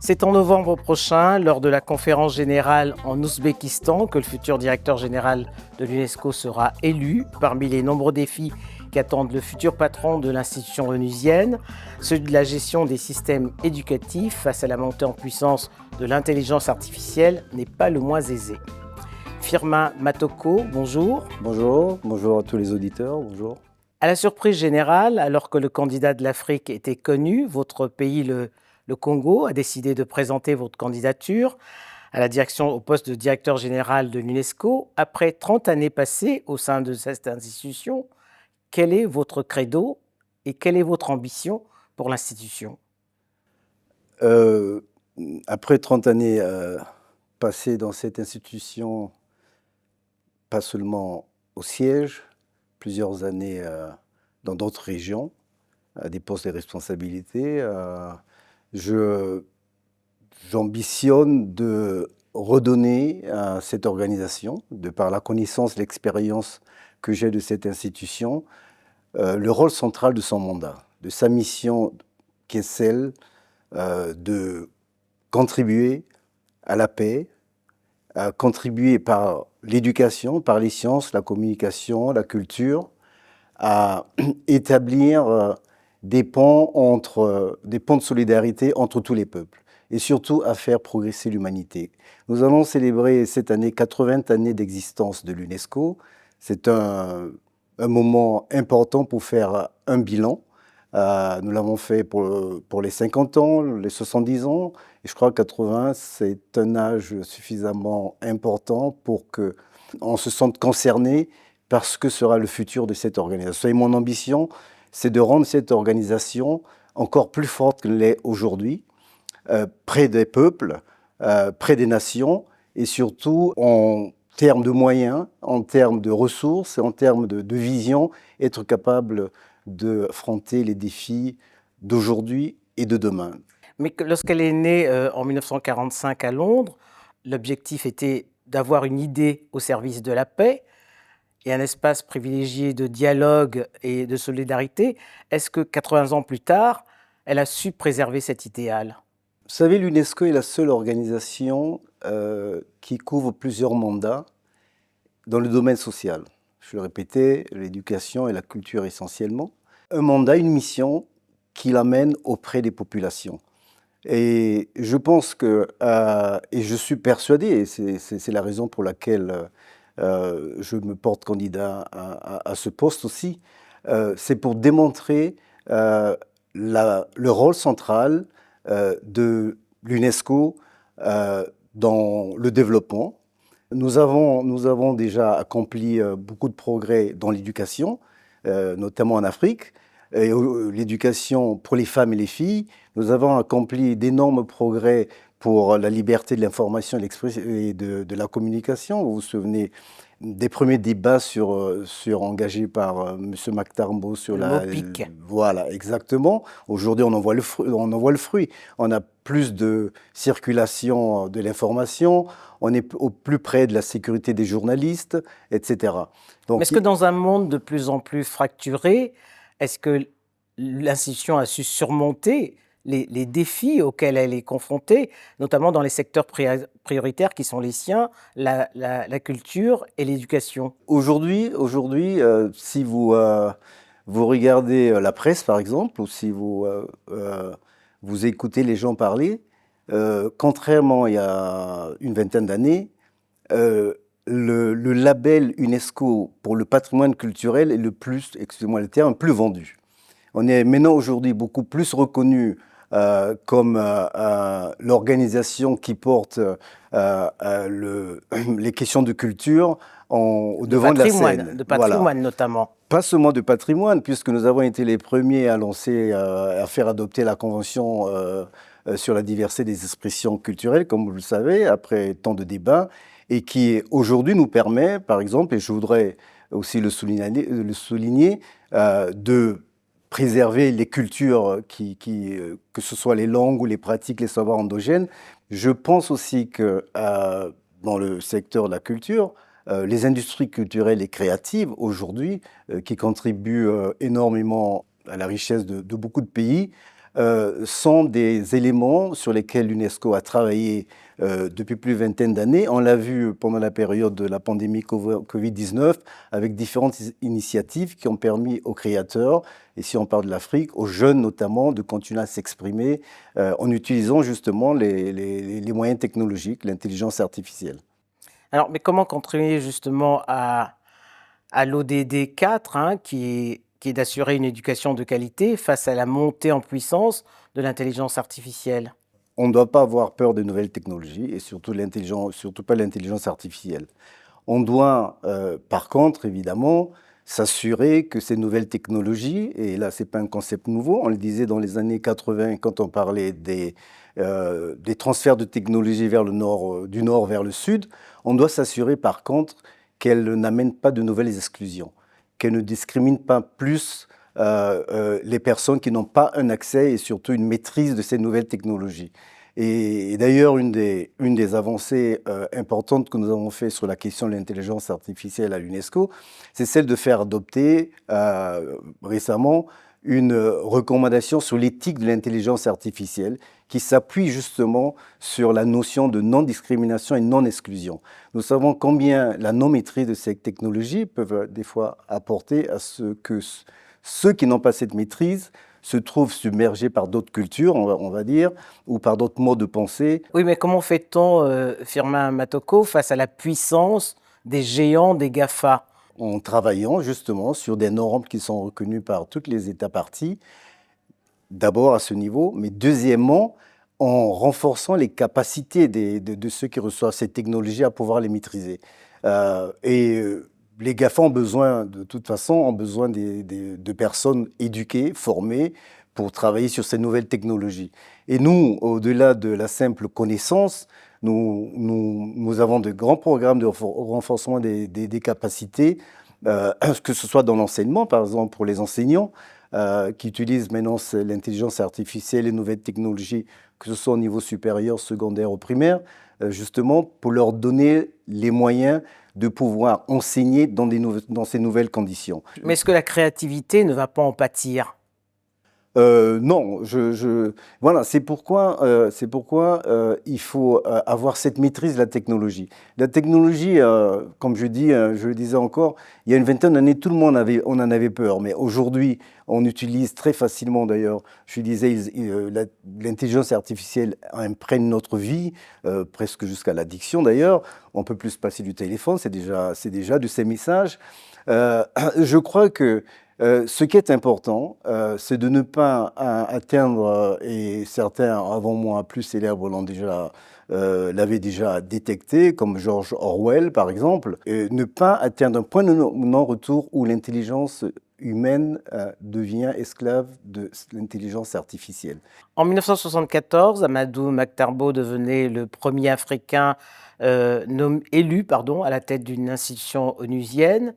C'est en novembre prochain, lors de la conférence générale en Ouzbékistan, que le futur directeur général de l'UNESCO sera élu. Parmi les nombreux défis qui attendent le futur patron de l'institution onusienne, celui de la gestion des systèmes éducatifs face à la montée en puissance de l'intelligence artificielle n'est pas le moins aisé. Firmin Matoko, bonjour. Bonjour à tous les auditeurs, bonjour. À la surprise générale, alors que le candidat de l'Afrique était connu, votre pays, le Congo, a décidé de présenter votre candidature à la direction au poste de directeur général de l'UNESCO. Après 30 années passées au sein de cette institution, quel est votre credo et quelle est votre ambition pour l'institution ? Après 30 années passées dans cette institution, pas seulement au siège, plusieurs années dans d'autres régions, à des postes de responsabilité, j'ambitionne de redonner à cette organisation, de par la connaissance, l'expérience que j'ai de cette institution, le rôle central de son mandat, de sa mission qui est celle de contribuer à la paix, à contribuer par l'éducation, par les sciences, la communication, la culture, à établir des ponts de solidarité entre tous les peuples et surtout à faire progresser l'humanité. Nous allons célébrer cette année 80 années d'existence de l'UNESCO. C'est un moment important pour faire un bilan. Nous l'avons fait pour les 50 ans, les 70 ans, et je crois que 80, c'est un âge suffisamment important pour qu'on se sente concerné par ce que sera le futur de cette organisation. Et mon ambition, c'est de rendre cette organisation encore plus forte qu'elle l'est aujourd'hui, près des peuples, près des nations, et surtout en termes de moyens, en termes de ressources, en termes de vision, être capable d'affronter les défis d'aujourd'hui et de demain. Mais lorsqu'elle est née en 1945 à Londres, l'objectif était d'avoir une idée au service de la paix et un espace privilégié de dialogue et de solidarité. Est-ce que 80 ans plus tard, elle a su préserver cet idéal ? Vous savez, l'UNESCO est la seule organisation qui couvre plusieurs mandats dans le domaine social. Je le répétais, l'éducation et la culture essentiellement. Un mandat, une mission qui l'amène auprès des populations. Et je pense que, et je suis persuadé, et c'est la raison pour laquelle je me porte candidat à ce poste aussi, c'est pour démontrer le rôle central de l'UNESCO dans le développement. Nous avons déjà accompli beaucoup de progrès dans l'éducation, notamment en Afrique, et l'éducation pour les femmes et les filles. Nous avons accompli d'énormes progrès pour la liberté de l'information et de la communication. Vous vous souvenez des premiers débats engagés par M. McTarbo sur le MOPIC. Voilà, exactement. Aujourd'hui, on en voit le fruit. On a plus de circulation de l'information, on est au plus près de la sécurité des journalistes, etc. Donc, est-ce que dans un monde de plus en plus fracturé, est-ce que l'institution a su surmonter les défis auxquels elle est confrontée, notamment dans les secteurs prioritaires qui sont les siens, la culture et l'éducation ? Aujourd'hui, si vous regardez la presse, par exemple, ou si vous écoutez les gens parler, contrairement à il y a une vingtaine d'années, le label UNESCO pour le patrimoine culturel est le plus, excusez-moi le terme, plus vendu. On est maintenant aujourd'hui beaucoup plus reconnu comme l'organisation qui porte les questions de culture au devant de la scène. De patrimoine voilà. Notamment. Pas seulement de patrimoine, puisque nous avons été les premiers à lancer, à faire adopter la Convention sur la diversité des expressions culturelles, comme vous le savez, après tant de débats, et qui aujourd'hui nous permet, par exemple, et je voudrais aussi le souligner, de préserver les cultures, que ce soit les langues ou les pratiques, les savoirs endogènes. Je pense aussi que dans le secteur de la culture, les industries culturelles et créatives aujourd'hui, qui contribuent énormément à la richesse de beaucoup de pays, sont des éléments sur lesquels l'UNESCO a travaillé depuis plus d'une vingtaine d'années. On l'a vu pendant la période de la pandémie Covid-19 avec différentes initiatives qui ont permis aux créateurs, et si on parle de l'Afrique, aux jeunes notamment, de continuer à s'exprimer en utilisant justement les moyens technologiques, l'intelligence artificielle. Alors, mais comment contribuer justement à l'ODD 4, hein, qui est d'assurer une éducation de qualité face à la montée en puissance de l'intelligence artificielle? On ne doit pas avoir peur des nouvelles technologies et surtout pas l'intelligence artificielle. On doit, par contre, évidemment, s'assurer que ces nouvelles technologies, et là, ce n'est pas un concept nouveau, on le disait dans les années 80 quand on parlait des transferts de technologies vers le nord, du nord vers le sud, on doit s'assurer, par contre, qu'elles n'amènent pas de nouvelles exclusions, qu'elles ne discriminent pas plus les personnes qui n'ont pas un accès et surtout une maîtrise de ces nouvelles technologies. Et d'ailleurs, une des avancées importantes que nous avons fait sur la question de l'intelligence artificielle à l'UNESCO, c'est celle de faire adopter récemment une recommandation sur l'éthique de l'intelligence artificielle qui s'appuie justement sur la notion de non-discrimination et non-exclusion. Nous savons combien la non-maîtrise de ces technologies peuvent des fois apporter à ce que ceux qui n'ont pas cette maîtrise se trouvent submergés par d'autres cultures, on va dire, ou par d'autres modes de pensée. Oui, mais comment fait-on, Firmin Matoko, face à la puissance des géants des GAFA? En travaillant justement sur des normes qui sont reconnues par toutes les États parties, d'abord à ce niveau, mais deuxièmement, en renforçant les capacités de ceux qui reçoivent ces technologies à pouvoir les maîtriser. Les GAFA ont besoin, de toute façon, ont besoin de personnes éduquées, formées, pour travailler sur ces nouvelles technologies. Et nous, au-delà de la simple connaissance, nous avons de grands programmes de renforcement des capacités, que ce soit dans l'enseignement, par exemple pour les enseignants, qui utilisent maintenant l'intelligence artificielle, les nouvelles technologies, que ce soit au niveau supérieur, secondaire ou primaire, justement pour leur donner les moyens de pouvoir enseigner dans ces nouvelles conditions. Mais est-ce que la créativité ne va pas en pâtir? Non, voilà, c'est pourquoi il faut avoir cette maîtrise de la technologie. La technologie, comme je le disais encore, il y a une vingtaine d'années, tout le monde on en avait peur, mais aujourd'hui, on utilise très facilement d'ailleurs, je disais, l'intelligence artificielle imprègne notre vie, presque jusqu'à l'addiction d'ailleurs. On peut plus se passer du téléphone, c'est déjà de ces messages. Je crois que ce qui est important, c'est de ne pas atteindre, et certains avant moi plus célèbres l'avaient déjà détecté, comme George Orwell par exemple, ne pas atteindre un point de non-retour où l'intelligence humaine devient esclave de l'intelligence artificielle. En 1974, Amadou Maktarbo devenait le premier Africain élu à la tête d'une institution onusienne.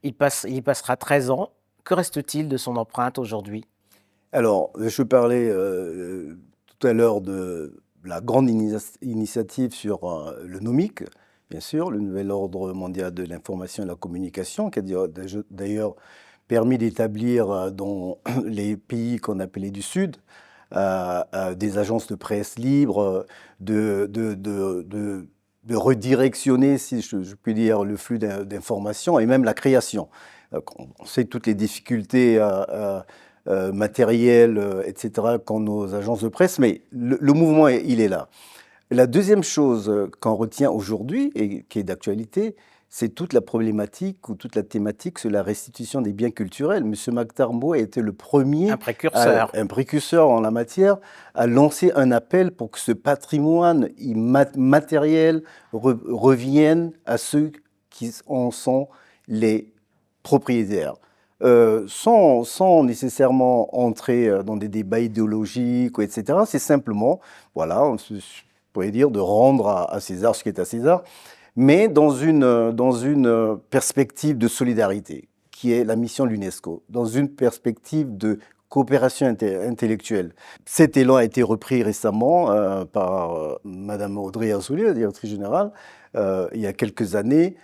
Il y passera 13 ans. Que reste-t-il de son empreinte aujourd'hui? Alors, je parlais tout à l'heure de la grande initiative sur le NOMIC, bien sûr, le nouvel ordre mondial de l'information et de la communication, qui a d'ailleurs permis d'établir dans les pays qu'on appelait du Sud des agences de presse libres, de redirectionner, si je puis dire, le flux d'informations et même la création. On sait toutes les difficultés matérielles, etc., qu'ont nos agences de presse, mais le mouvement, il est là. La deuxième chose qu'on retient aujourd'hui et qui est d'actualité, c'est toute la problématique ou toute la thématique sur la restitution des biens culturels. M. Maktarbo a été le premier, un précurseur en la matière, à lancer un appel pour que ce patrimoine matériel revienne à ceux qui en sont les propriétaires. Sans nécessairement entrer dans des débats idéologiques, etc. C'est simplement, voilà, on pourrait dire, de rendre à César ce qui est à César, mais dans une perspective de solidarité, qui est la mission de l'UNESCO, dans une perspective de coopération intellectuelle. Cet élan a été repris récemment par Madame Audrey Azoulay, la directrice générale, il y a quelques années,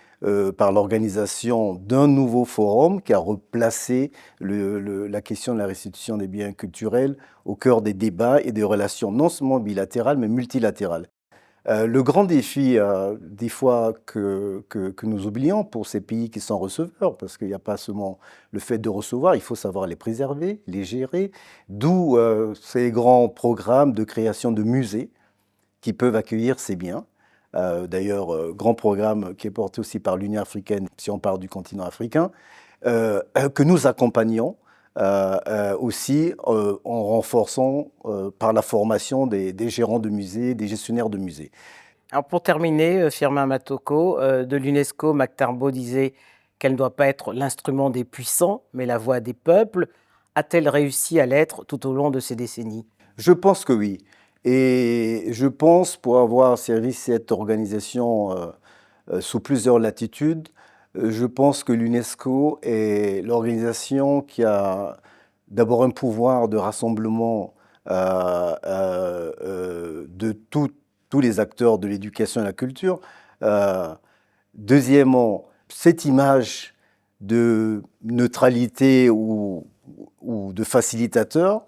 par l'organisation d'un nouveau forum qui a replacé la question de la restitution des biens culturels au cœur des débats et des relations non seulement bilatérales, mais multilatérales. Le grand défi, des fois, que nous oublions pour ces pays qui sont receveurs, parce qu'il n'y a pas seulement le fait de recevoir, il faut savoir les préserver, les gérer, d'où ces grands programmes de création de musées qui peuvent accueillir ces biens. D'ailleurs, grand programme qui est porté aussi par l'Union africaine, si on parle du continent africain, que nous accompagnons aussi en renforçant par la formation des gérants de musées, des gestionnaires de musées. Alors pour terminer, Firmin Matoko, de l'UNESCO, Mactarbo disait qu'elle ne doit pas être l'instrument des puissants, mais la voix des peuples. A-t-elle réussi à l'être tout au long de ces décennies? Je pense que oui. Et je pense, pour avoir servi cette organisation sous plusieurs latitudes, je pense que l'UNESCO est l'organisation qui a d'abord un pouvoir de rassemblement de tous les acteurs de l'éducation et de la culture. Deuxièmement, cette image de neutralité ou de facilitateur.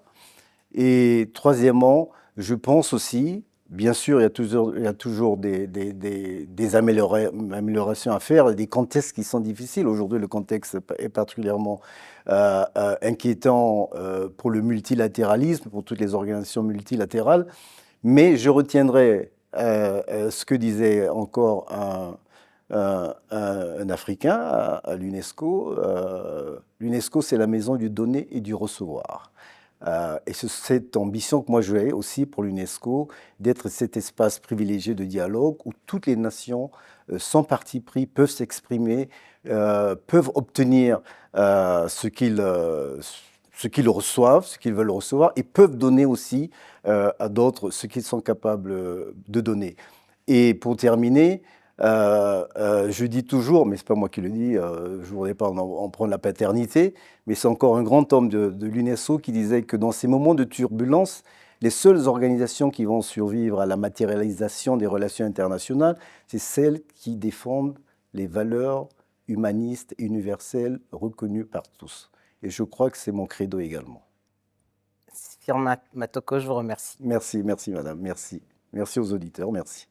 Et troisièmement, je pense aussi, bien sûr, il y a toujours des améliorations à faire, et des contextes qui sont difficiles. Aujourd'hui, le contexte est particulièrement inquiétant pour le multilatéralisme, pour toutes les organisations multilatérales. Mais je retiendrai ce que disait encore un Africain à l'UNESCO. L'UNESCO, c'est la maison du donner et du recevoir. Et c'est cette ambition que moi j'ai aussi pour l'UNESCO, d'être cet espace privilégié de dialogue où toutes les nations, sans parti pris, peuvent s'exprimer, peuvent obtenir ce qu'ils reçoivent, ce qu'ils veulent recevoir, et peuvent donner aussi à d'autres ce qu'ils sont capables de donner. Et pour terminer, je dis toujours, mais ce n'est pas moi qui le dis, je ne voudrais pas en prendre la paternité, mais c'est encore un grand homme de l'UNESCO qui disait que dans ces moments de turbulence, les seules organisations qui vont survivre à la matérialisation des relations internationales, c'est celles qui défendent les valeurs humanistes et universelles reconnues par tous. Et je crois que c'est mon credo également. Firmin Matoko, je vous remercie. Merci, merci madame, merci. Merci aux auditeurs, merci.